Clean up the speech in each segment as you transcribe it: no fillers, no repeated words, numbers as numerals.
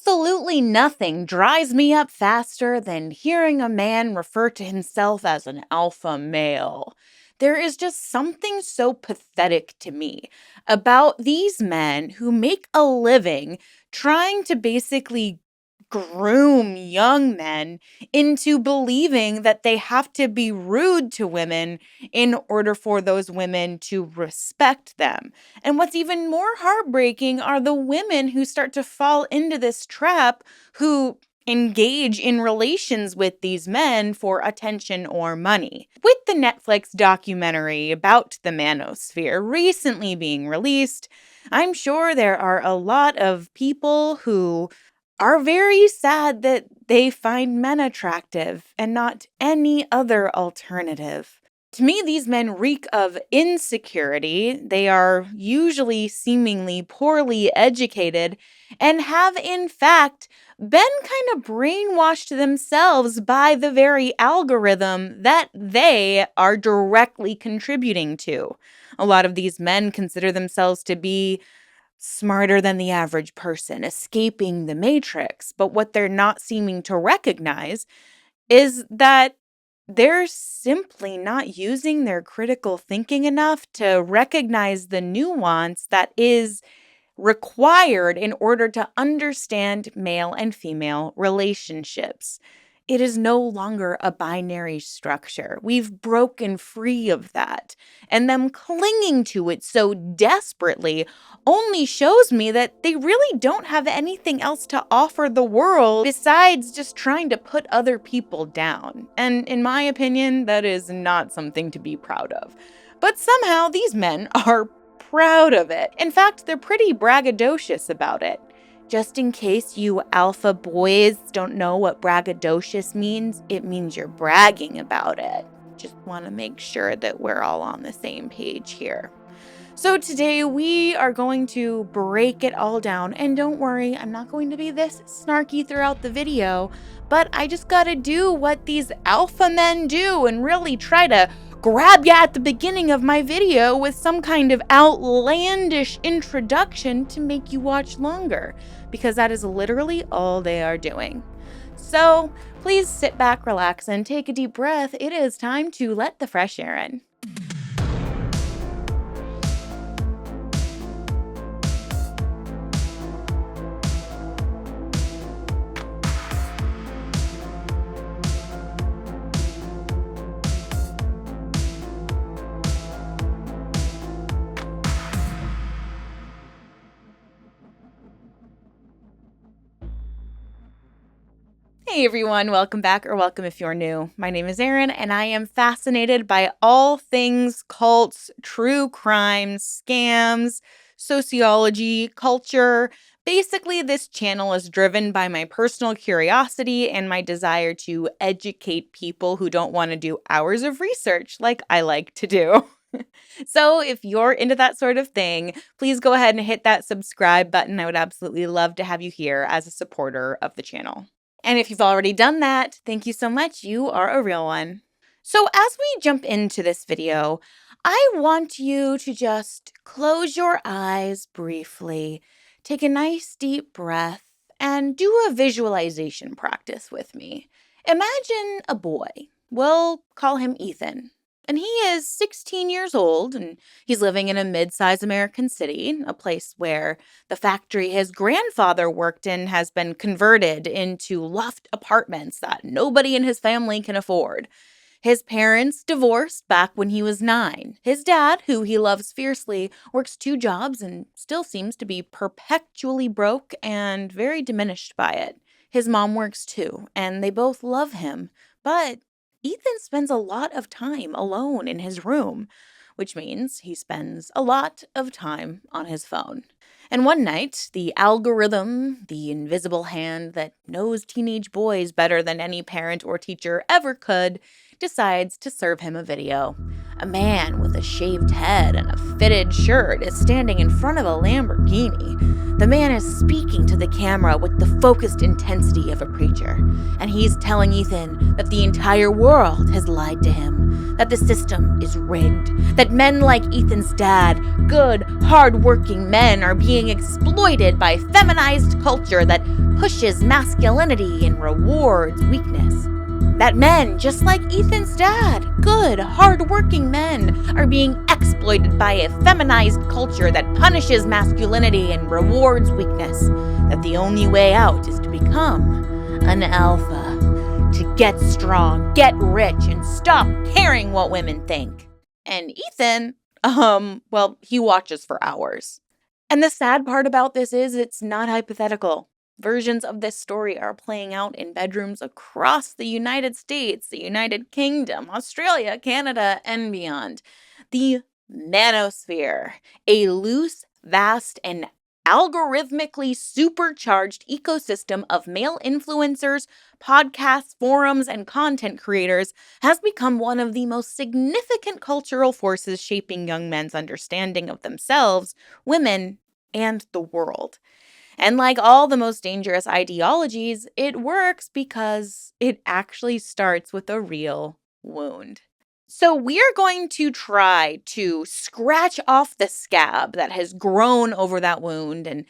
Absolutely nothing dries me up faster than hearing a man refer to himself as an alpha male. There is just something so pathetic to me about these men who make a living trying to basically groom young men into believing that they have to be rude to women in order for those women to respect them. And what's even more heartbreaking are the women who start to fall into this trap, who engage in relations with these men for attention or money. With the Netflix documentary about the Manosphere recently being released, I'm sure there are a lot of people who are very sad that they find men attractive and not any other alternative. To me, these men reek of insecurity. They are usually seemingly poorly educated and have, in fact, been kind of brainwashed themselves by the very algorithm that they are directly contributing to. A lot of these men consider themselves to be smarter than the average person, escaping the matrix. But what they're not seeming to recognize is that they're simply not using their critical thinking enough to recognize the nuance that is required in order to understand male and female relationships. It is no longer a binary structure. We've broken free of that. And them clinging to it so desperately only shows me that they really don't have anything else to offer the world besides just trying to put other people down. And in my opinion, that is not something to be proud of. But somehow these men are proud of it. In fact, they're pretty braggadocious about it. Just in case you alpha boys don't know what braggadocious means, it means you're bragging about it. Just want to make sure that we're all on the same page here. So today we are going to break it all down. And don't worry, I'm not going to be this snarky throughout the video, but I just gotta do what these alpha men do and really try to grab you at the beginning of my video with some kind of outlandish introduction to make you watch longer, because that is literally all they are doing. So please sit back, relax, and take a deep breath. It is time to let the fresh air in. Hey everyone, welcome back, or welcome if you're new. My name is Erin, and I am fascinated by all things cults, true crimes, scams, sociology, culture. Basically, this channel is driven by my personal curiosity and my desire to educate people who don't want to do hours of research like I like to do. So if you're into that sort of thing, please go ahead and hit that subscribe button. I would absolutely love to have you here as a supporter of the channel. And if you've already done that, thank you so much. You are a real one. So as we jump into this video, I want you to just close your eyes briefly, take a nice deep breath, and do a visualization practice with me. Imagine a boy. We'll call him Ethan. And he is 16 years old, and he's living in a mid-sized American city, a place where the factory his grandfather worked in has been converted into loft apartments that nobody in his family can afford. His parents divorced back when he was 9. His dad, who he loves fiercely, works 2 jobs and still seems to be perpetually broke and very diminished by it. His mom works too, and they both love him, but Ethan spends a lot of time alone in his room, which means he spends a lot of time on his phone. And one night, the algorithm, the invisible hand that knows teenage boys better than any parent or teacher ever could, decides to serve him a video. A man with a shaved head and a fitted shirt is standing in front of a Lamborghini. The man is speaking to the camera with the focused intensity of a preacher, and he's telling Ethan that the entire world has lied to him. that the system is rigged, that men like Ethan's dad, good, hard-working men, are being exploited by feminized culture that pushes masculinity and rewards weakness. That men, just like Ethan's dad, good, hard-working men, are being exploited by a feminized culture that punishes masculinity and rewards weakness. That the only way out is to become an alpha. To get strong, get rich, and stop caring what women think. And Ethan, he watches for hours. And the sad part about this is it's not hypothetical. Versions of this story are playing out in bedrooms across the United States, the United Kingdom, Australia, Canada, and beyond. The manosphere, a loose, vast, and algorithmically supercharged ecosystem of male influencers, podcasts, forums, and content creators, has become one of the most significant cultural forces shaping young men's understanding of themselves, women, and the world. And like all the most dangerous ideologies, it works because it actually starts with a real wound. So, we are going to try to scratch off the scab that has grown over that wound and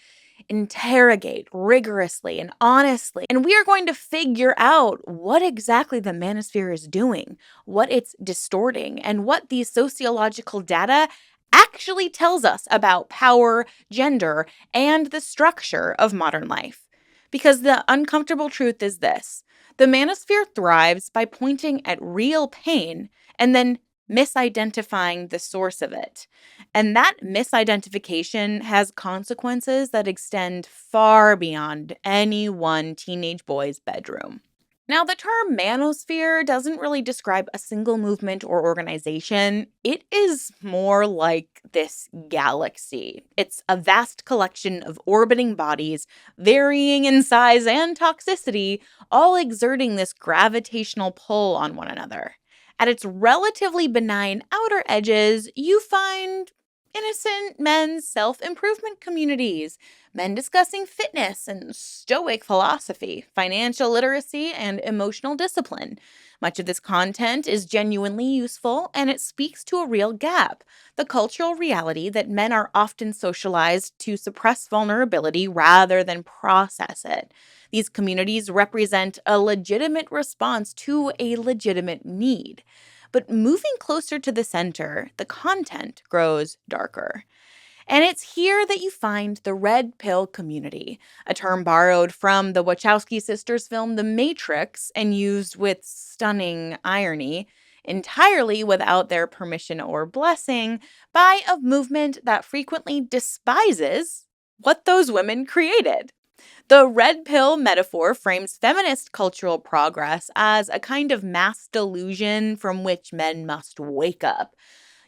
interrogate rigorously and honestly. And we are going to figure out what exactly the manosphere is doing, what it's distorting, and what the sociological data actually tells us about power, gender, and the structure of modern life. Because the uncomfortable truth is this: the manosphere thrives by pointing at real pain and then misidentifying the source of it. And that misidentification has consequences that extend far beyond any one teenage boy's bedroom. Now, the term manosphere doesn't really describe a single movement or organization. It is more like this galaxy. It's a vast collection of orbiting bodies, varying in size and toxicity, all exerting this gravitational pull on one another. At its relatively benign outer edges, you find innocent men's self-improvement communities, men discussing fitness and stoic philosophy, financial literacy, and emotional discipline. Much of this content is genuinely useful, and it speaks to a real gap: the cultural reality that men are often socialized to suppress vulnerability rather than process it. These communities represent a legitimate response to a legitimate need. But moving closer to the center, the content grows darker. And it's here that you find the red pill community, a term borrowed from the Wachowski sisters' film The Matrix and used with stunning irony, entirely without their permission or blessing, by a movement that frequently despises what those women created. The red pill metaphor frames feminist cultural progress as a kind of mass delusion from which men must wake up.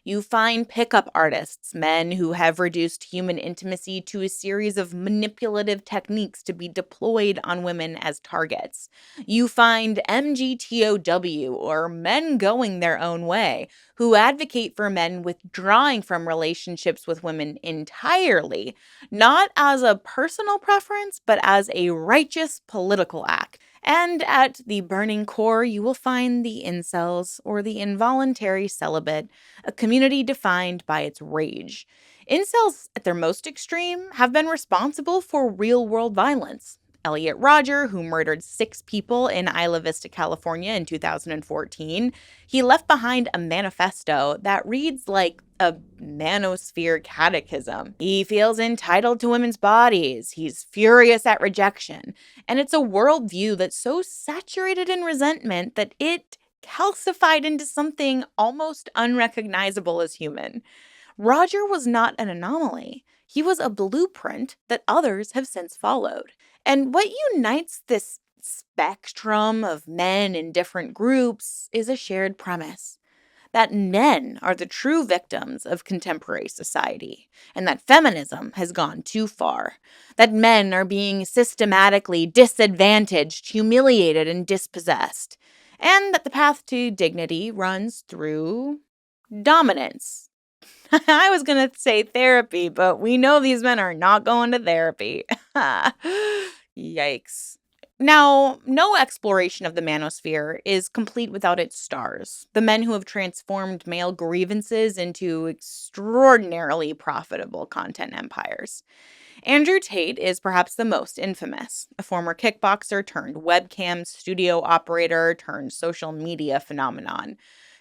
You find pickup artists, men who have reduced human intimacy to a series of manipulative techniques to be deployed on women as targets. You find MGTOW, or men going their own way, who advocate for men withdrawing from relationships with women entirely, not as a personal preference, but as a righteous political act. And at the burning core, you will find the incels, or the involuntary celibate, a community defined by its rage. Incels, at their most extreme, have been responsible for real-world violence. Elliot Rodger, who murdered 6 people in Isla Vista, California in 2014, he left behind a manifesto that reads like a manosphere catechism. He feels entitled to women's bodies. He's furious at rejection. And it's a worldview that's so saturated in resentment that it calcified into something almost unrecognizable as human. Roger was not an anomaly. He was a blueprint that others have since followed. And what unites this spectrum of men in different groups is a shared premise: that men are the true victims of contemporary society, and that feminism has gone too far, that men are being systematically disadvantaged, humiliated, and dispossessed, and that the path to dignity runs through dominance. I was going to say therapy, but we know these men are not going to therapy. Yikes. Now, no exploration of the manosphere is complete without its stars, the men who have transformed male grievances into extraordinarily profitable content empires. Andrew Tate is perhaps the most infamous, a former kickboxer turned webcam studio operator turned social media phenomenon.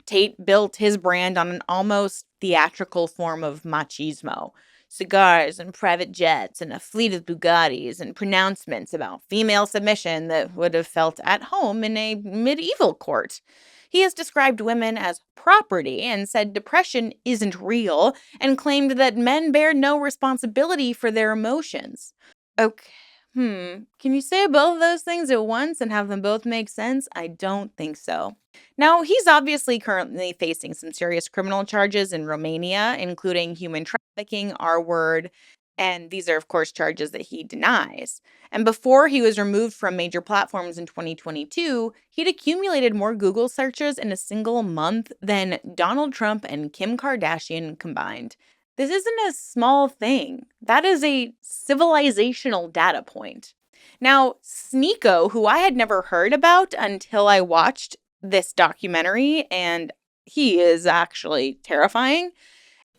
Tate built his brand on an almost theatrical form of machismo. Cigars and private jets and a fleet of Bugattis and pronouncements about female submission that would have felt at home in a medieval court. He has described women as property and said depression isn't real and claimed that men bear no responsibility for their emotions. Okay. Can you say both of those things at once and have them both make sense? I don't think so. Now, he's obviously currently facing some serious criminal charges in Romania, including human trafficking, R word, and these are, of course, charges that he denies. And before he was removed from major platforms in 2022, he'd accumulated more Google searches in a single month than Donald Trump and Kim Kardashian combined. This isn't a small thing. That is a civilizational data point. Now, Sneako, who I had never heard about until I watched this documentary, and he is actually terrifying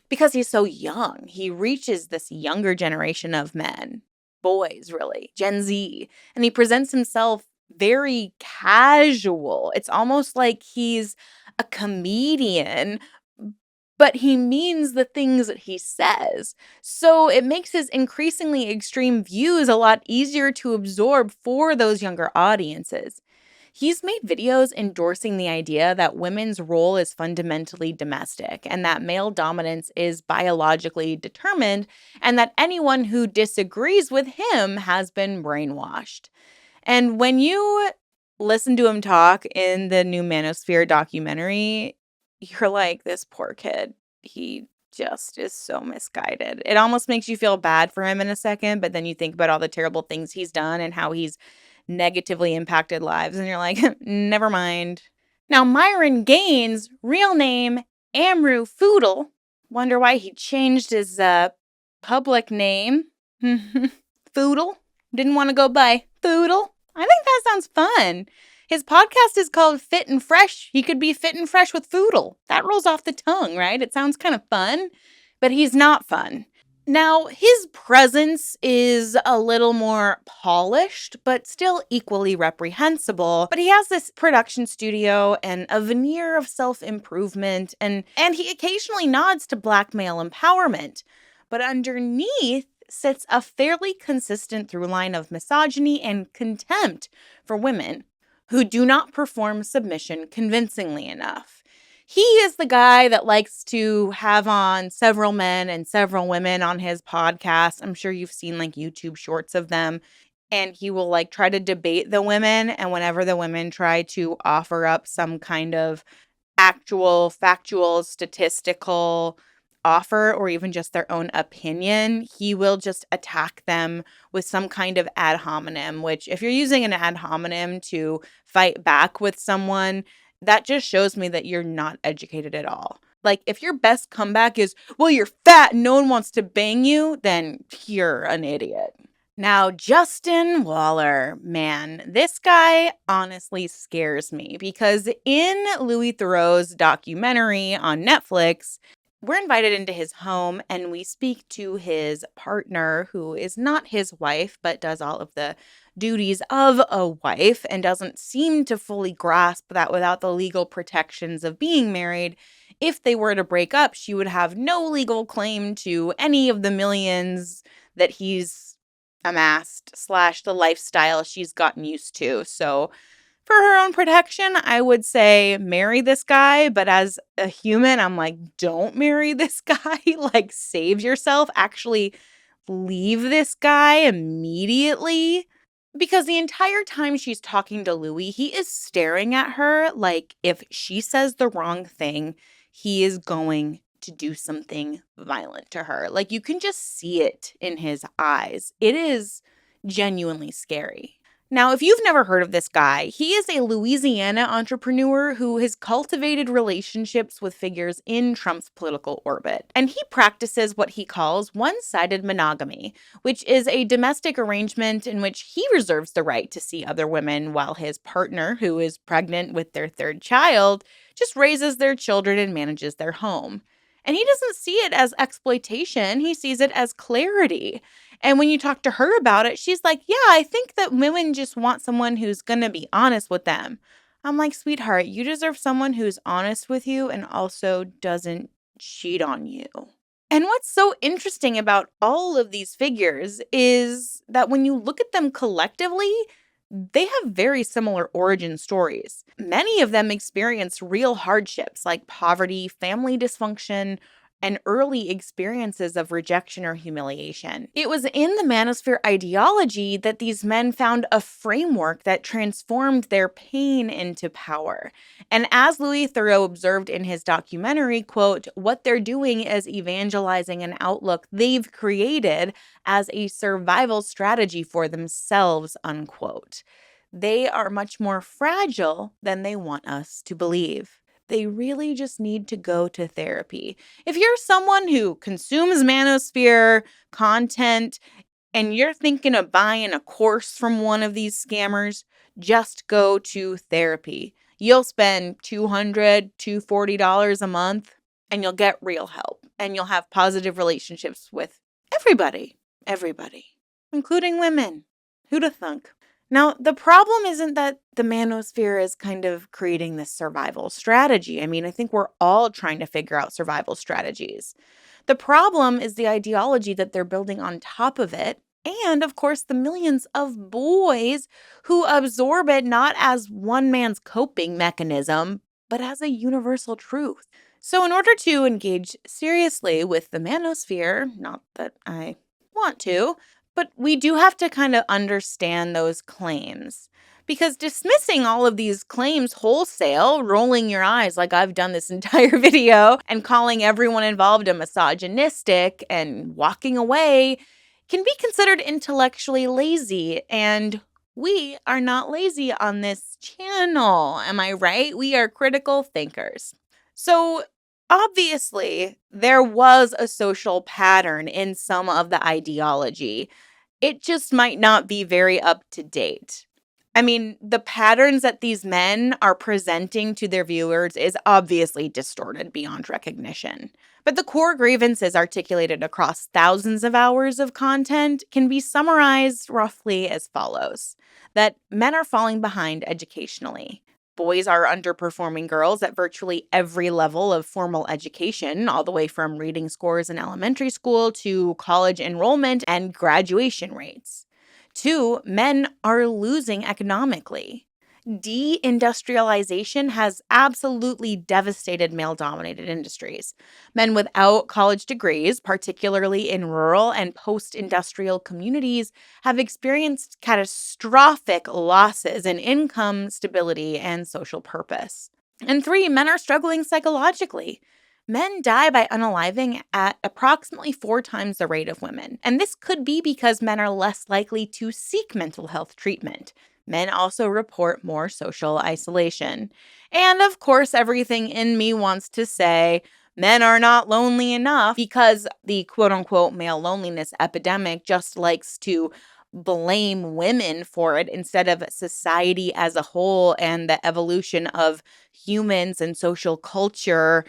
because he's so young. He reaches this younger generation of men, boys, really, Gen Z, and he presents himself very casual. It's almost like he's a comedian, but he means the things that he says. So it makes his increasingly extreme views a lot easier to absorb for those younger audiences. He's made videos endorsing the idea that women's role is fundamentally domestic and that male dominance is biologically determined, and that anyone who disagrees with him has been brainwashed. And when you listen to him talk in the new Manosphere documentary, you're like, this poor kid, he just is so misguided. It almost makes you feel bad for him in a second, but then you think about all the terrible things he's done and how he's negatively impacted lives, and you're like, never mind. Now, Myron Gaines, real name Amru Foodle, wonder why he changed his public name. Foodle? Didn't want to go by Foodle? I think that sounds fun. His podcast is called Fit and Fresh. He could be fit and fresh with Foodle. That rolls off the tongue, right? It sounds kind of fun, but he's not fun. Now, his presence is a little more polished, but still equally reprehensible. But he has this production studio and a veneer of self-improvement, and he occasionally nods to black male empowerment. But underneath sits a fairly consistent through line of misogyny and contempt for women who do not perform submission convincingly enough. He is the guy that likes to have on several men and several women on his podcast. I'm sure you've seen like YouTube shorts of them. And he will like try to debate the women. And whenever the women try to offer up some kind of actual, factual, statistical offer or even just their own opinion, he will just attack them with some kind of ad hominem, which if you're using an ad hominem to fight back with someone, that just shows me that you're not educated at all. Like, if your best comeback is, well, you're fat and no one wants to bang you, then you're an idiot. Now, Justin Waller, man, this guy honestly scares me because in Louis Theroux's documentary on Netflix, we're invited into his home and we speak to his partner, who is not his wife, but does all of the duties of a wife and doesn't seem to fully grasp that without the legal protections of being married, if they were to break up, she would have no legal claim to any of the millions that he's amassed / the lifestyle she's gotten used to. So for her own protection, I would say marry this guy. But as a human, I'm like, don't marry this guy. Like, save yourself. Actually, leave this guy immediately. Because the entire time she's talking to Louis, he is staring at her like if she says the wrong thing, he is going to do something violent to her. Like, you can just see it in his eyes. It is genuinely scary. Now, if you've never heard of this guy, he is a Louisiana entrepreneur who has cultivated relationships with figures in Trump's political orbit. And he practices what he calls one-sided monogamy, which is a domestic arrangement in which he reserves the right to see other women while his partner, who is pregnant with their third child, just raises their children and manages their home. And he doesn't see it as exploitation, he sees it as clarity. And when you talk to her about it, she's like, yeah, I think that women just want someone who's going to be honest with them. I'm like, sweetheart, you deserve someone who's honest with you and also doesn't cheat on you. And what's so interesting about all of these figures is that when you look at them collectively, they have very similar origin stories. Many of them experienced real hardships like poverty, family dysfunction, and early experiences of rejection or humiliation. It was in the manosphere ideology that these men found a framework that transformed their pain into power. And as Louis Theroux observed in his documentary, quote, what they're doing is evangelizing an outlook they've created as a survival strategy for themselves, unquote. They are much more fragile than they want us to believe. They really just need to go to therapy. If you're someone who consumes manosphere content and you're thinking of buying a course from one of these scammers, just go to therapy. You'll spend $200, $240 a month and you'll get real help and you'll have positive relationships with everybody, including women. Who'da thunk? Now, the problem isn't that the manosphere is kind of creating this survival strategy. I mean, I think we're all trying to figure out survival strategies. The problem is the ideology that they're building on top of it, and of course, the millions of boys who absorb it not as one man's coping mechanism, but as a universal truth. So, in order to engage seriously with the manosphere, not that I want to, but we do have to kind of understand those claims. Because dismissing all of these claims wholesale, rolling your eyes like I've done this entire video, and calling everyone involved a misogynistic and walking away can be considered intellectually lazy. And we are not lazy on this channel. Am I right? We are critical thinkers. So, obviously, there was a social pattern in some of the ideology. It just might not be very up to date. I mean, the patterns that these men are presenting to their viewers is obviously distorted beyond recognition. But the core grievances articulated across thousands of hours of content can be summarized roughly as follows: that men are falling behind educationally. Boys are underperforming girls at virtually every level of formal education, all the way from reading scores in elementary school to college enrollment and graduation rates. 2, men are losing economically. Deindustrialization has absolutely devastated male-dominated industries. Men without college degrees, particularly in rural and post-industrial communities, have experienced catastrophic losses in income, stability, and social purpose. And 3, men are struggling psychologically. Men die by unaliving at approximately 4 times the rate of women, and this could be because men are less likely to seek mental health treatment. Men also report more social isolation. And of course, everything in me wants to say men are not lonely enough, because the quote-unquote male loneliness epidemic just likes to blame women for it instead of society as a whole and the evolution of humans and social culture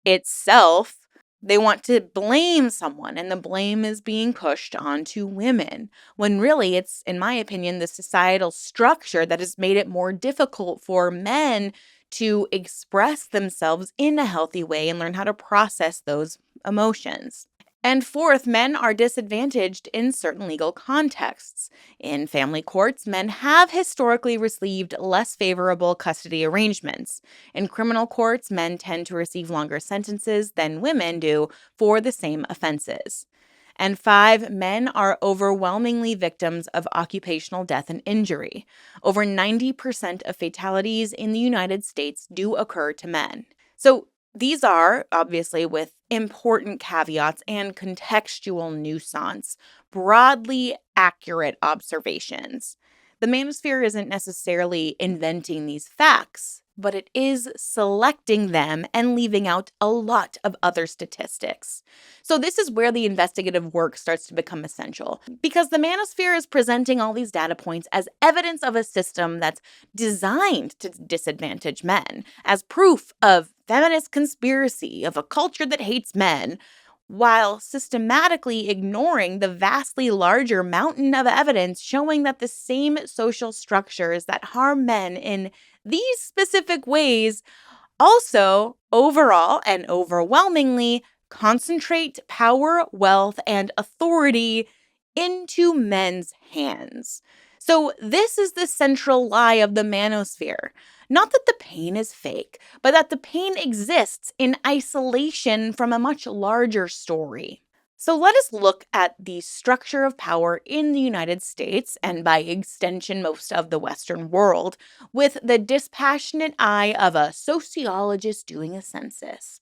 itself. They want to blame someone, and the blame is being pushed onto women, when really it's, in my opinion, the societal structure that has made it more difficult for men to express themselves in a healthy way and learn how to process those emotions. And 4th, men are disadvantaged in certain legal contexts. In family courts, men have historically received less favorable custody arrangements. In criminal courts, men tend to receive longer sentences than women do for the same offenses. And 5, men are overwhelmingly victims of occupational death and injury. Over 90% of fatalities in the United States do occur to men. So these are, obviously, with important caveats and contextual nuance, broadly accurate observations. The manosphere isn't necessarily inventing these facts, but it is selecting them and leaving out a lot of other statistics. So, this is where the investigative work starts to become essential, because the manosphere is presenting all these data points as evidence of a system that's designed to disadvantage men, as proof of feminist conspiracy, of a culture that hates men, while systematically ignoring the vastly larger mountain of evidence showing that the same social structures that harm men in these specific ways also, overall and overwhelmingly, concentrate power, wealth, and authority into men's hands. So, this is the central lie of the manosphere. Not that the pain is fake, but that the pain exists in isolation from a much larger story. So let us look at the structure of power in the United States, and by extension, most of the Western world, with the dispassionate eye of a sociologist doing a census.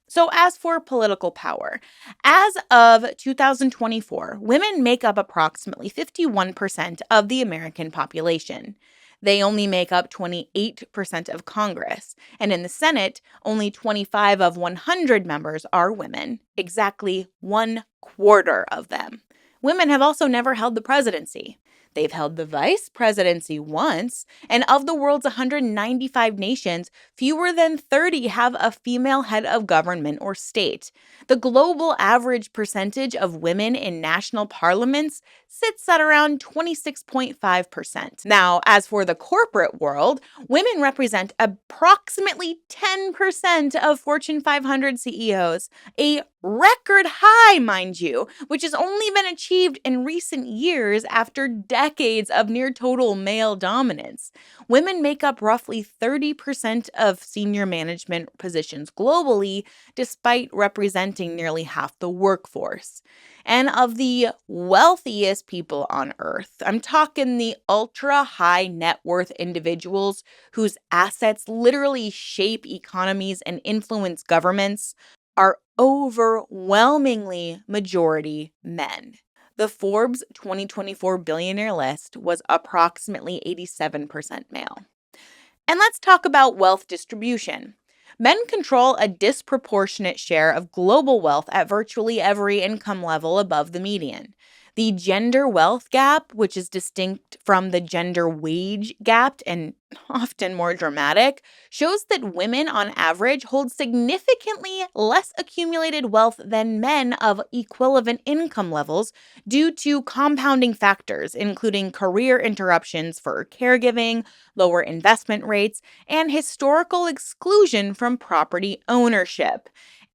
So, as for political power, as of 2024, women make up approximately 51% of the American population. They only make up 28% of Congress, and in the Senate, only 25 of 100 members are women, exactly 1/4 of them. Women have also never held the presidency. They've held the vice presidency once, and of the world's 195 nations, fewer than 30 have a female head of government or state. The global average percentage of women in national parliaments sits at around 26.5%. Now, as for the corporate world, women represent approximately 10% of Fortune 500 CEOs, a record high, mind you, which has only been achieved in recent years after decades of near total male dominance. Women make up roughly 30% of senior management positions globally, despite representing nearly half the workforce. And of the wealthiest people on earth, I'm talking the ultra high net worth individuals whose assets literally shape economies and influence governments, are overwhelmingly majority men. The Forbes 2024 billionaire list was approximately 87% male. And let's talk about wealth distribution. Men control a disproportionate share of global wealth at virtually every income level above the median. The gender wealth gap, which is distinct from the gender wage gap and often more dramatic, shows that women on average hold significantly less accumulated wealth than men of equivalent income levels due to compounding factors, including career interruptions for caregiving, lower investment rates, and historical exclusion from property ownership.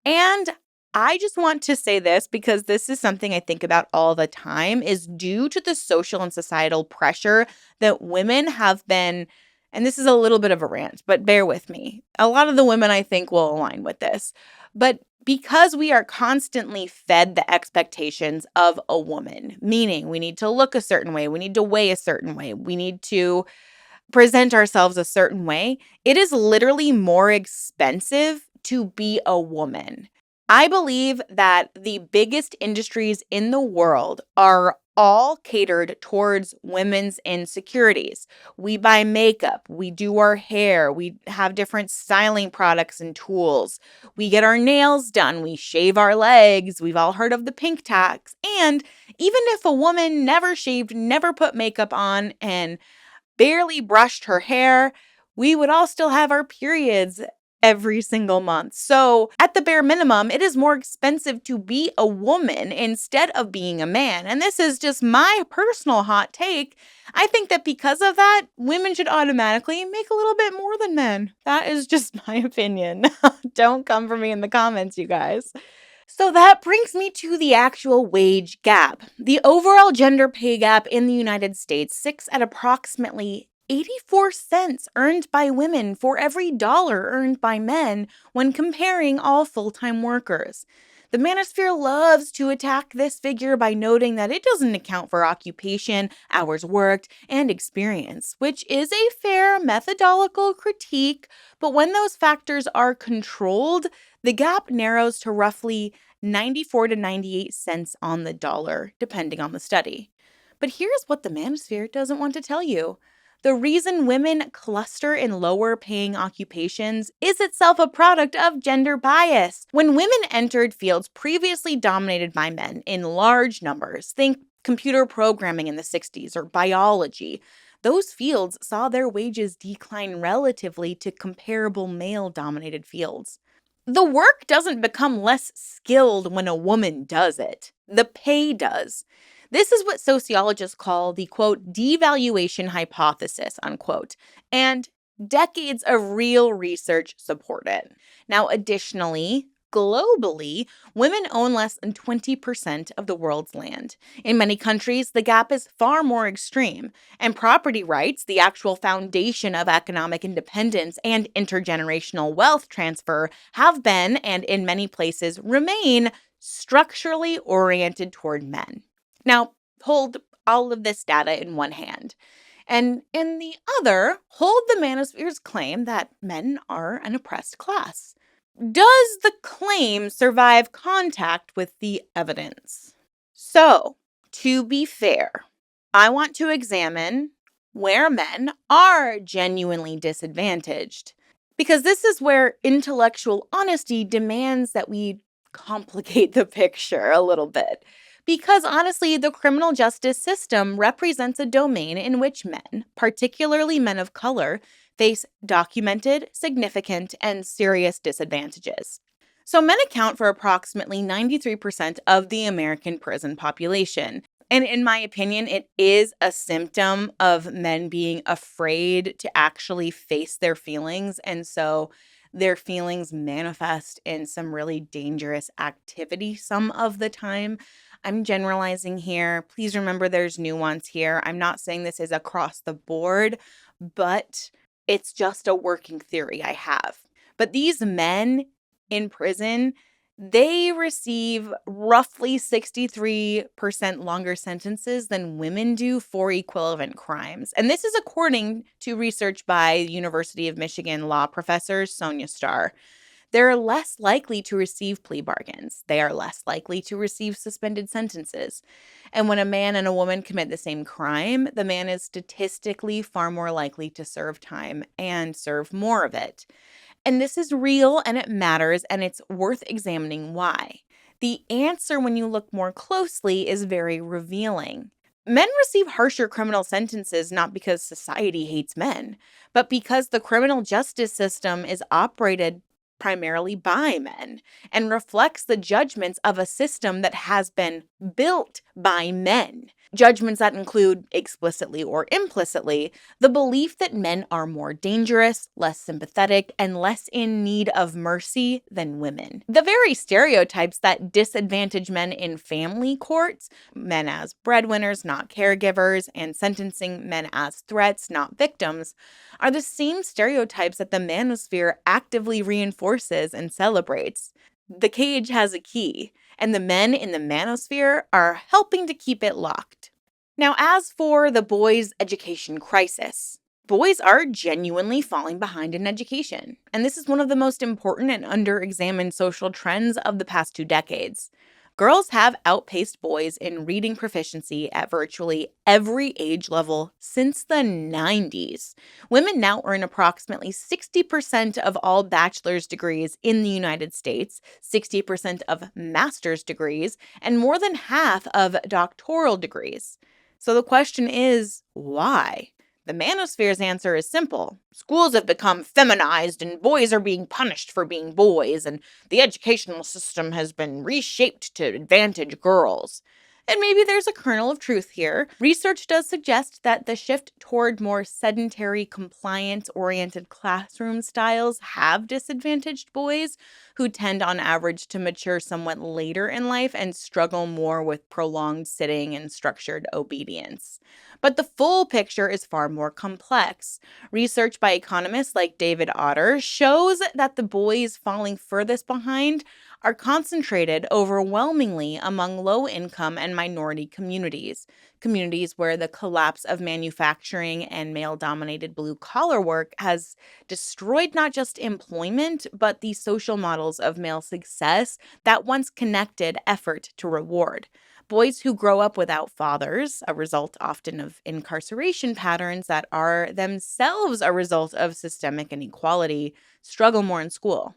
And I just want to say this because this is something I think about all the time, is due to the social and societal pressure that women have been, and this is a little bit of a rant, but bear with me. A lot of the women I think will align with this. But because we are constantly fed the expectations of a woman, meaning we need to look a certain way, we need to weigh a certain way, we need to present ourselves a certain way, it is literally more expensive to be a woman. I believe that the biggest industries in the world are all catered towards women's insecurities. We buy makeup, we do our hair, we have different styling products and tools. We get our nails done, we shave our legs, we've all heard of the pink tax. And even if a woman never shaved, never put makeup on, and barely brushed her hair, we would all still have our periods every single month. So, at the bare minimum, it is more expensive to be a woman instead of being a man. And this is just my personal hot take. I think that because of that, women should automatically make a little bit more than men. That is just my opinion. Don't come for me in the comments, you guys. So that brings me to the actual wage gap. The overall gender pay gap in the United States sits at approximately 84 cents earned by women for every dollar earned by men when comparing all full-time workers. The manosphere loves to attack this figure by noting that it doesn't account for occupation, hours worked, and experience, which is a fair methodological critique, but when those factors are controlled, the gap narrows to roughly 94 to 98 cents on the dollar, depending on the study. But here's what the manosphere doesn't want to tell you. The reason women cluster in lower paying occupations is itself a product of gender bias. When women entered fields previously dominated by men in large numbers, think computer programming in the 60s or biology, those fields saw their wages decline relatively to comparable male dominated fields. The work doesn't become less skilled when a woman does it. The pay does. This is what sociologists call the quote, devaluation hypothesis, unquote, and decades of real research support it. Now, additionally, globally, women own less than 20% of the world's land. In many countries, the gap is far more extreme, and property rights, the actual foundation of economic independence and intergenerational wealth transfer, have been, and in many places remain, structurally oriented toward men. Now, hold all of this data in one hand. And in the other, hold the manosphere's claim that men are an oppressed class. Does the claim survive contact with the evidence? So, to be fair, I want to examine where men are genuinely disadvantaged, because this is where intellectual honesty demands that we complicate the picture a little bit. Because honestly, the criminal justice system represents a domain in which men, particularly men of color, face documented, significant, and serious disadvantages. So, men account for approximately 93% of the American prison population. And in my opinion, it is a symptom of men being afraid to actually face their feelings. And so their feelings manifest in some really dangerous activity some of the time. I'm generalizing here. Please remember there's nuance here. I'm not saying this is across the board, but it's just a working theory I have. But these men in prison, they receive roughly 63% longer sentences than women do for equivalent crimes. And this is according to research by University of Michigan law professor Sonia Starr. They're less likely to receive plea bargains. They are less likely to receive suspended sentences. And when a man and a woman commit the same crime, the man is statistically far more likely to serve time and serve more of it. And this is real and it matters, and it's worth examining why. The answer, when you look more closely, is very revealing. Men receive harsher criminal sentences not because society hates men, but because the criminal justice system is operated primarily by men and reflects the judgments of a system that has been built by men. Judgments that include, explicitly or implicitly, the belief that men are more dangerous, less sympathetic, and less in need of mercy than women. The very stereotypes that disadvantage men in family courts, men as breadwinners, not caregivers, and sentencing men as threats, not victims, are the same stereotypes that the manosphere actively reinforces and celebrates. The cage has a key, and the men in the manosphere are helping to keep it locked. Now, as for the boys' education crisis, boys are genuinely falling behind in education, and this is one of the most important and underexamined social trends of the past 2 decades. Girls have outpaced boys in reading proficiency at virtually every age level since the 90s. Women now earn approximately 60% of all bachelor's degrees in the United States, 60% of master's degrees, and more than half of doctoral degrees. So the question is, why? The manosphere's answer is simple. Schools have become feminized and boys are being punished for being boys, and the educational system has been reshaped to advantage girls. And maybe there's a kernel of truth here. Research does suggest that the shift toward more sedentary, compliance-oriented classroom styles have disadvantaged boys, who tend on average to mature somewhat later in life and struggle more with prolonged sitting and structured obedience. But the full picture is far more complex. Research by economists like David Otter shows that the boys falling furthest behind are concentrated overwhelmingly among low-income and minority communities, communities where the collapse of manufacturing and male-dominated blue-collar work has destroyed not just employment, but the social models of male success that once connected effort to reward. Boys who grow up without fathers, a result often of incarceration patterns that are themselves a result of systemic inequality, struggle more in school.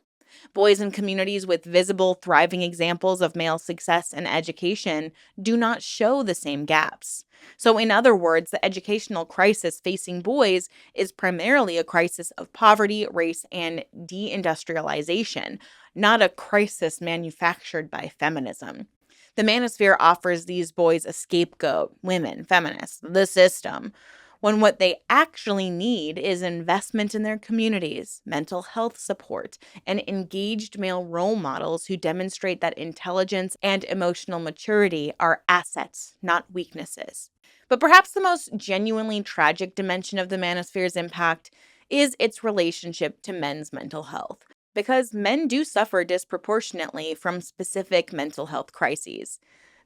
Boys in communities with visible, thriving examples of male success and education do not show the same gaps. So, in other words, the educational crisis facing boys is primarily a crisis of poverty, race, and deindustrialization, not a crisis manufactured by feminism. The manosphere offers these boys a scapegoat, women, feminists, the system, when what they actually need is investment in their communities, mental health support, and engaged male role models who demonstrate that intelligence and emotional maturity are assets, not weaknesses. But perhaps the most genuinely tragic dimension of the manosphere's impact is its relationship to men's mental health, because men do suffer disproportionately from specific mental health crises.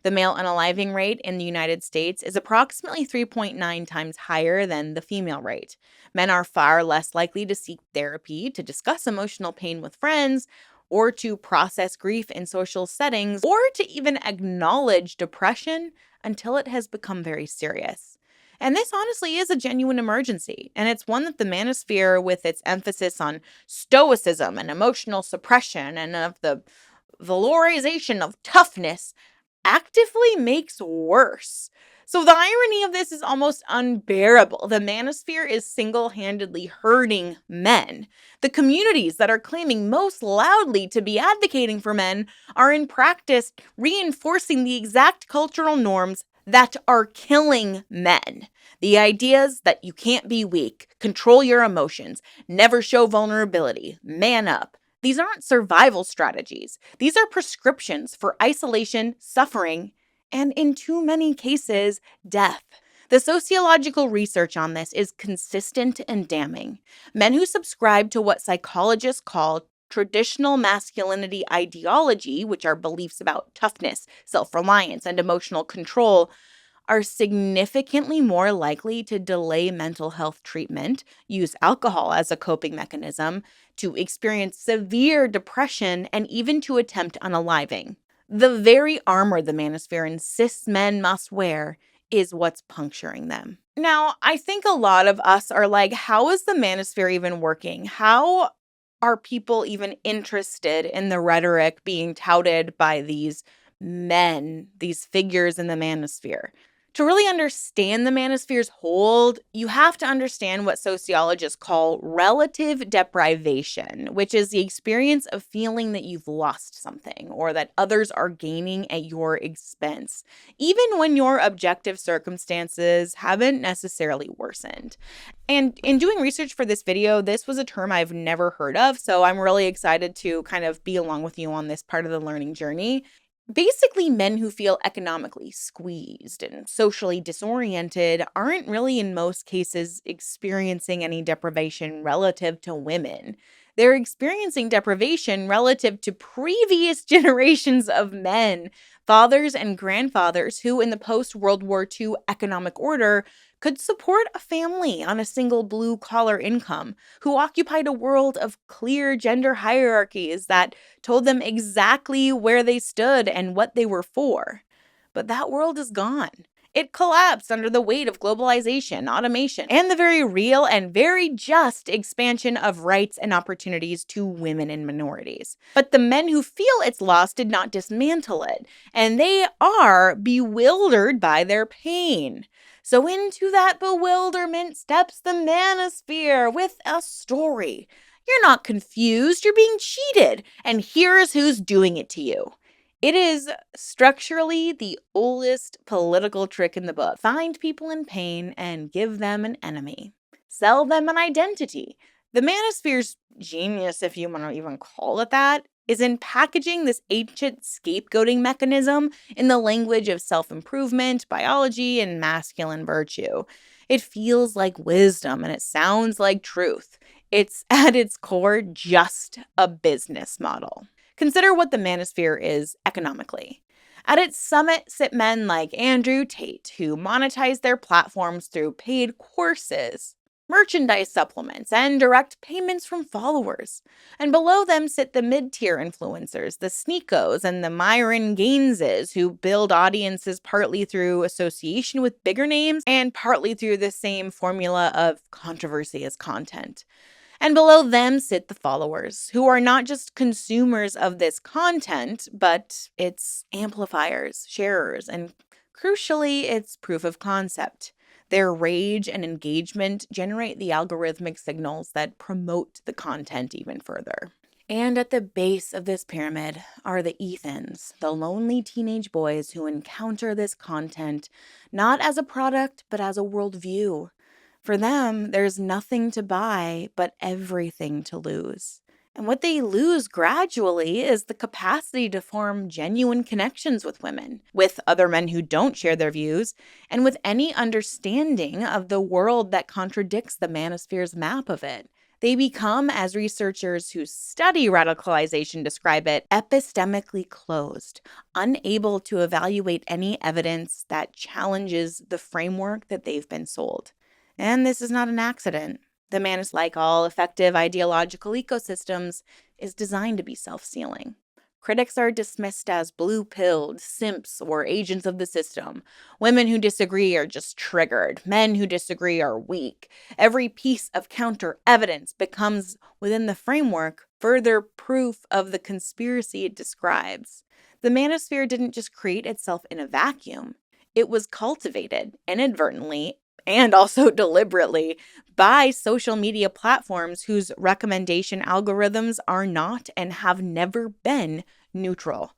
The male unaliving rate in the United States is approximately 3.9 times higher than the female rate. Men are far less likely to seek therapy, to discuss emotional pain with friends, or to process grief in social settings, or to even acknowledge depression until it has become very serious. And this honestly is a genuine emergency, and it's one that the manosphere, with its emphasis on stoicism and emotional suppression and of the valorization of toughness, actively makes worse. So the irony of this is almost unbearable. The manosphere is single-handedly hurting men. The communities that are claiming most loudly to be advocating for men are in practice reinforcing the exact cultural norms that are killing men. The ideas that you can't be weak, control your emotions, never show vulnerability, man up. These aren't survival strategies. These are prescriptions for isolation, suffering, and in too many cases, death. The sociological research on this is consistent and damning. Men who subscribe to what psychologists call traditional masculinity ideology, which are beliefs about toughness, self-reliance, and emotional control, are significantly more likely to delay mental health treatment, use alcohol as a coping mechanism, to experience severe depression, and even to attempt unaliving. The very armor the manosphere insists men must wear is what's puncturing them. Now, I think a lot of us are like, how is the manosphere even working? How are people even interested in the rhetoric being touted by these men, these figures in the manosphere? To really understand the manosphere's hold, you have to understand what sociologists call relative deprivation, which is the experience of feeling that you've lost something or that others are gaining at your expense, even when your objective circumstances haven't necessarily worsened. And in doing research for this video, this was a term I've never heard of, so I'm really excited to kind of be along with you on this part of the learning journey. Basically, men who feel economically squeezed and socially disoriented aren't really, in most cases, experiencing any deprivation relative to women. They're experiencing deprivation relative to previous generations of men, fathers and grandfathers who, in the post World War II economic order, could support a family on a single blue collar income, who occupied a world of clear gender hierarchies that told them exactly where they stood and what they were for. But that world is gone. It collapsed under the weight of globalization, automation, and the very real and very just expansion of rights and opportunities to women and minorities. But the men who feel it's lost did not dismantle it, and they are bewildered by their pain. So into that bewilderment steps the manosphere with a story. You're not confused, you're being cheated, and here's who's doing it to you. It is structurally the oldest political trick in the book. Find people in pain and give them an enemy. Sell them an identity. The manosphere's genius, if you want to even call it that, is in packaging this ancient scapegoating mechanism in the language of self-improvement, biology, and masculine virtue. It feels like wisdom and it sounds like truth. It's at its core just a business model. Consider what the manosphere is economically. At its summit sit men like Andrew Tate, who monetize their platforms through paid courses. merchandise supplements, and direct payments from followers. And below them sit the mid-tier influencers, the Sneakos and the Myron Gaineses, who build audiences partly through association with bigger names and partly through the same formula of controversy as content. And below them sit the followers, who are not just consumers of this content, but its amplifiers, sharers, and crucially, its proof of concept. Their rage and engagement generate the algorithmic signals that promote the content even further. And at the base of this pyramid are the Ethans, the lonely teenage boys who encounter this content not as a product, but as a worldview. For them, there's nothing to buy, but everything to lose. And what they lose gradually is the capacity to form genuine connections with women, with other men who don't share their views, and with any understanding of the world that contradicts the manosphere's map of it. They become, as researchers who study radicalization describe it, epistemically closed, unable to evaluate any evidence that challenges the framework that they've been sold. And this is not an accident. The manosphere, like all effective ideological ecosystems, is designed to be self-sealing. Critics are dismissed as blue-pilled, simps, or agents of the system. Women who disagree are just triggered. Men who disagree are weak. Every piece of counter-evidence becomes, within the framework, further proof of the conspiracy it describes. The manosphere didn't just create itself in a vacuum. It was cultivated, inadvertently, and also deliberately, by social media platforms whose recommendation algorithms are not and have never been neutral.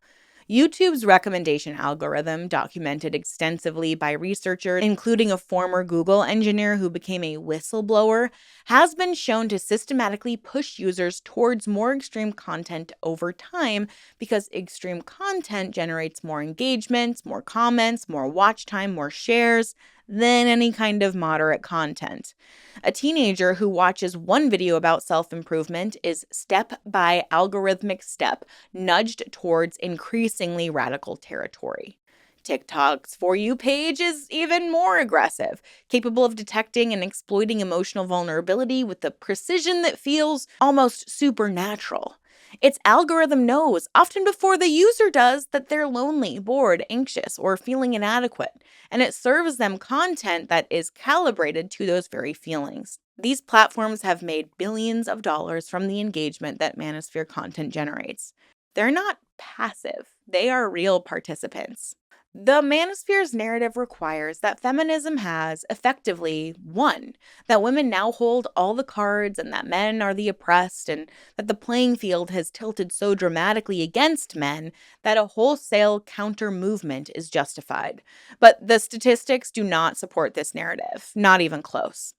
YouTube's recommendation algorithm, documented extensively by researchers, including a former Google engineer who became a whistleblower, has been shown to systematically push users towards more extreme content over time because extreme content generates more engagement, more comments, more watch time, more shares than any kind of moderate content. A teenager who watches one video about self-improvement is step by algorithmic step nudged towards increasingly radical territory. TikTok's For You page is even more aggressive, capable of detecting and exploiting emotional vulnerability with a precision that feels almost supernatural. Its algorithm knows, often before the user does, that they're lonely, bored, anxious, or feeling inadequate, and it serves them content that is calibrated to those very feelings. These platforms have made billions of dollars from the engagement that manosphere content generates. They're not passive, they are real participants. The manosphere's narrative requires that feminism has effectively won, that women now hold all the cards and that men are the oppressed, and that the playing field has tilted so dramatically against men that a wholesale counter movement is justified. But the statistics do not support this narrative, not even close.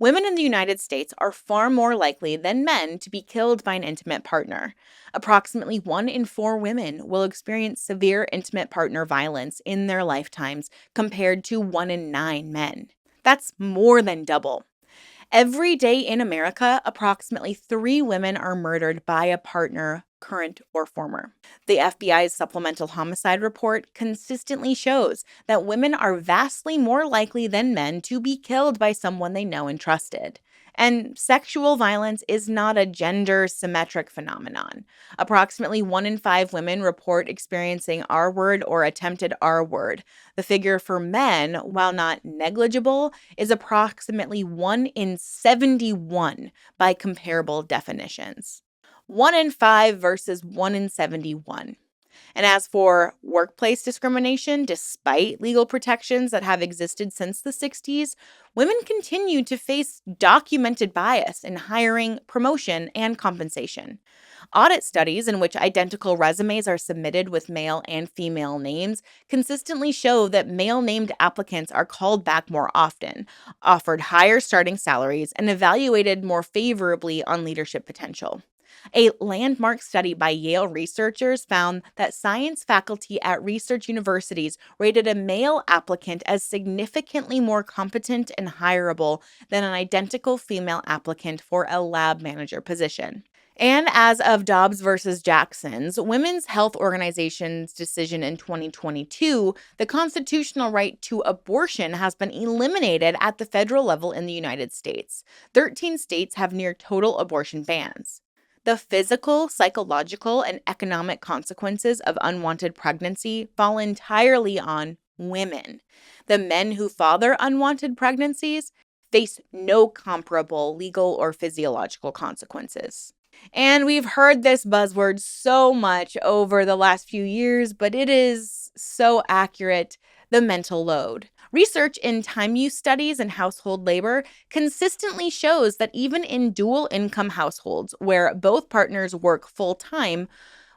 Women in the United States are far more likely than men to be killed by an intimate partner. Approximately 1 in 4 women will experience severe intimate partner violence in their lifetimes, compared to 1 in 9 men. That's more than double. Every day in America, approximately 3 women are murdered by a partner, current or former. The FBI's supplemental homicide report consistently shows that women are vastly more likely than men to be killed by someone they know and trusted. And sexual violence is not a gender-symmetric phenomenon. Approximately 1 in 5 women report experiencing R-word or attempted R-word. The figure for men, while not negligible, is approximately 1 in 71 by comparable definitions. 1 in 5 versus 1 in 71. And as for workplace discrimination, despite legal protections that have existed since the 60s, women continue to face documented bias in hiring, promotion, and compensation. Audit studies in which identical resumes are submitted with male and female names consistently show that male-named applicants are called back more often, offered higher starting salaries, and evaluated more favorably on leadership potential. A landmark study by Yale researchers found that science faculty at research universities rated a male applicant as significantly more competent and hireable than an identical female applicant for a lab manager position. And as of Dobbs versus Jackson's Women's Health Organization's decision in 2022, the constitutional right to abortion has been eliminated at the federal level in the United States. 13 states have near total abortion bans. The physical, psychological, and economic consequences of unwanted pregnancy fall entirely on women. The men who father unwanted pregnancies face no comparable legal or physiological consequences. And we've heard this buzzword so much over the last few years, but it is so accurate: the mental load. Research in time use studies and household labor consistently shows that even in dual income households where both partners work full time,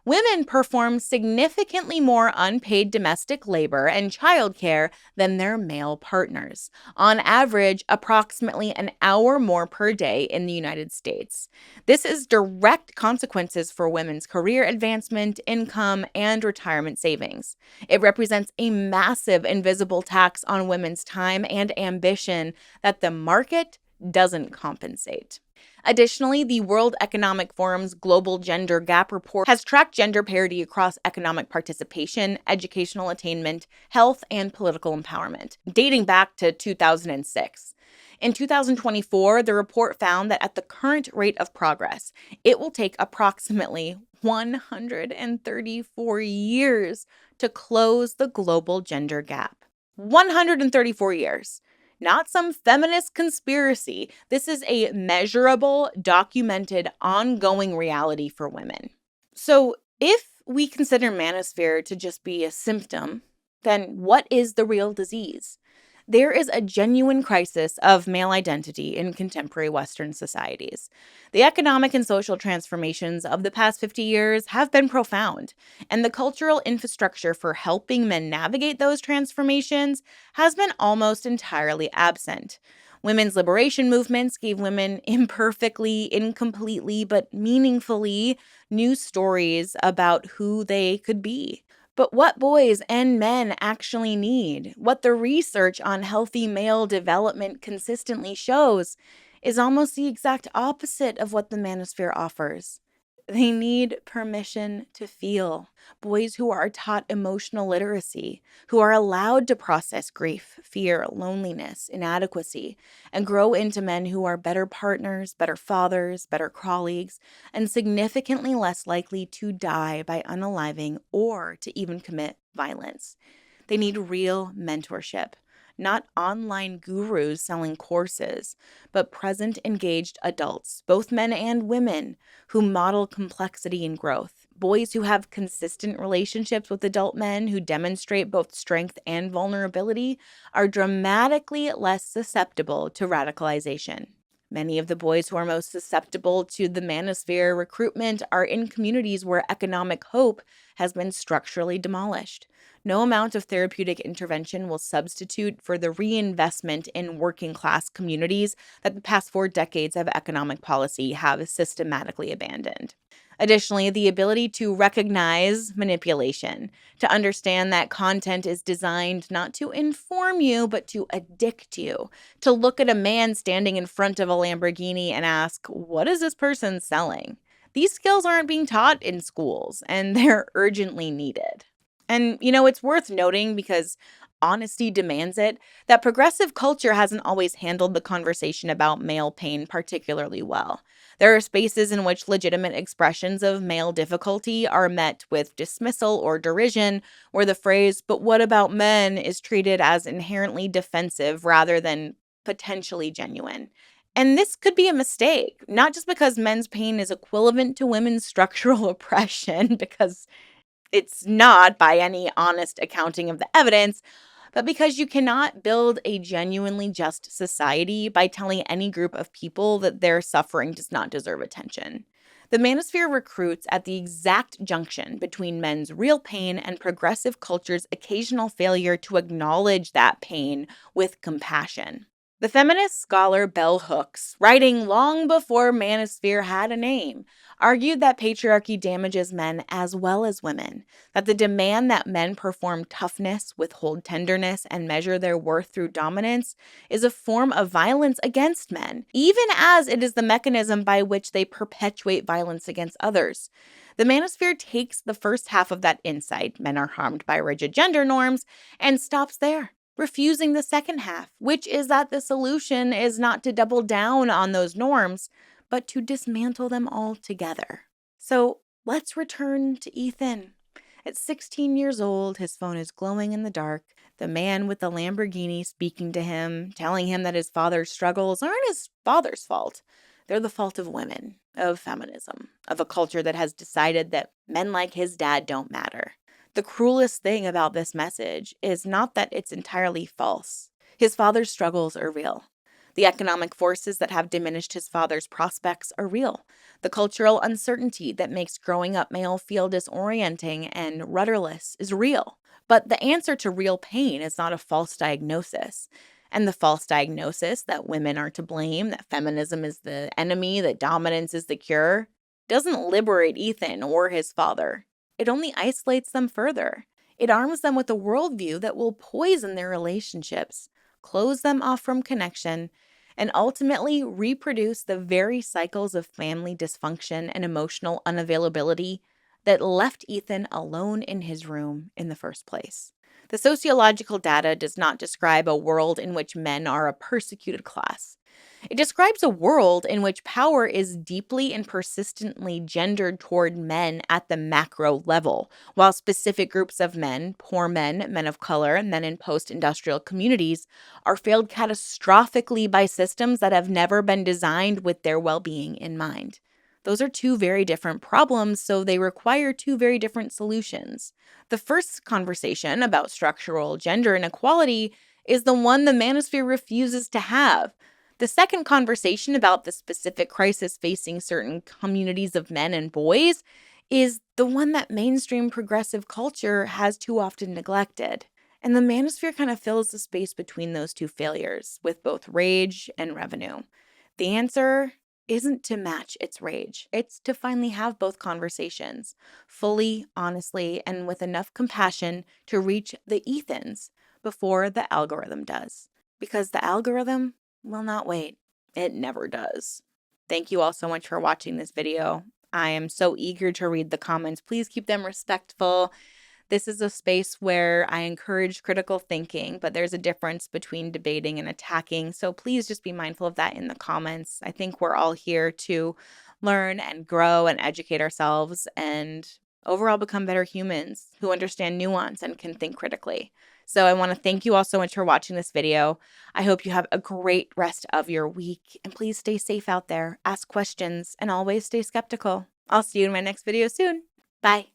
women perform significantly more unpaid domestic labor and childcare than their male partners, on average, approximately an hour more per day in the United States. This is direct consequences for women's career advancement, income, and retirement savings. It represents a massive invisible tax on women's time and ambition that the market doesn't compensate. Additionally, the World Economic Forum's Global Gender Gap Report has tracked gender parity across economic participation, educational attainment, health, and political empowerment, dating back to 2006. In 2024, the report found that at the current rate of progress, it will take approximately 134 years to close the global gender gap. 134 years. Not some feminist conspiracy. This is a measurable, documented, ongoing reality for women. So, if we consider manosphere to just be a symptom, then what is the real disease? There is a genuine crisis of male identity in contemporary Western societies. The economic and social transformations of the past 50 years have been profound, and the cultural infrastructure for helping men navigate those transformations has been almost entirely absent. Women's liberation movements gave women imperfectly, incompletely, but meaningfully new stories about who they could be. But what boys and men actually need, what the research on healthy male development consistently shows, is almost the exact opposite of what the manosphere offers. They need permission to feel. Boys who are taught emotional literacy, who are allowed to process grief, fear, loneliness, inadequacy, and grow into men who are better partners, better fathers, better colleagues, and significantly less likely to die by unaliving or to even commit violence. They need real mentorship, not online gurus selling courses, but present, engaged adults, both men and women, who model complexity and growth. Boys who have consistent relationships with adult men who demonstrate both strength and vulnerability are dramatically less susceptible to radicalization. Many of the boys who are most susceptible to the manosphere recruitment are in communities where economic hope has been structurally demolished. No amount of therapeutic intervention will substitute for the reinvestment in working class communities that the past 4 decades of economic policy have systematically abandoned. Additionally, the ability to recognize manipulation, to understand that content is designed not to inform you, but to addict you, to look at a man standing in front of a Lamborghini and ask, what is this person selling? These skills aren't being taught in schools, and they're urgently needed. And, it's worth noting, because honesty demands it, that progressive culture hasn't always handled the conversation about male pain particularly well. There are spaces in which legitimate expressions of male difficulty are met with dismissal or derision, where the phrase, "but what about men," is treated as inherently defensive rather than potentially genuine. And this could be a mistake, not just because men's pain is equivalent to women's structural oppression, because it's not by any honest accounting of the evidence, but because you cannot build a genuinely just society by telling any group of people that their suffering does not deserve attention. The manosphere recruits at the exact junction between men's real pain and progressive culture's occasional failure to acknowledge that pain with compassion. The feminist scholar Bell Hooks, writing long before manosphere had a name, argued that patriarchy damages men as well as women, that the demand that men perform toughness, withhold tenderness, and measure their worth through dominance is a form of violence against men, even as it is the mechanism by which they perpetuate violence against others. The manosphere takes the first half of that insight, men are harmed by rigid gender norms, and stops there, refusing the second half, which is that the solution is not to double down on those norms, but to dismantle them altogether. So let's return to Ethan. At 16 years old, his phone is glowing in the dark. The man with the Lamborghini speaking to him, telling him that his father's struggles aren't his father's fault. They're the fault of women, of feminism, of a culture that has decided that men like his dad don't matter. The cruelest thing about this message is not that it's entirely false. His father's struggles are real. The economic forces that have diminished his father's prospects are real. The cultural uncertainty that makes growing up male feel disorienting and rudderless is real. But the answer to real pain is not a false diagnosis. And the false diagnosis that women are to blame, that feminism is the enemy, that dominance is the cure, doesn't liberate Ethan or his father. It only isolates them further. It arms them with a worldview that will poison their relationships, close them off from connection, and ultimately reproduce the very cycles of family dysfunction and emotional unavailability that left Ethan alone in his room in the first place. The sociological data does not describe a world in which men are a persecuted class. It describes a world in which power is deeply and persistently gendered toward men at the macro level, while specific groups of men, poor men, men of color, and men in post-industrial communities, are failed catastrophically by systems that have never been designed with their well-being in mind. Those are two very different problems, so they require two very different solutions. The first conversation about structural gender inequality is the one the manosphere refuses to have. The second conversation about the specific crisis facing certain communities of men and boys is the one that mainstream progressive culture has too often neglected. And the manosphere kind of fills the space between those two failures with both rage and revenue. The answer isn't to match its rage. It's to finally have both conversations, fully, honestly, and with enough compassion to reach the Ethans before the algorithm does. Because the algorithm will not wait. It never does. Thank you all so much for watching this video. I am so eager to read the comments. Please keep them respectful. This is a space where I encourage critical thinking, but there's a difference between debating and attacking. So please just be mindful of that in the comments. I think we're all here to learn and grow and educate ourselves and overall become better humans who understand nuance and can think critically. So I want to thank you all so much for watching this video. I hope you have a great rest of your week, and please stay safe out there, ask questions, and always stay skeptical. I'll see you in my next video soon. Bye.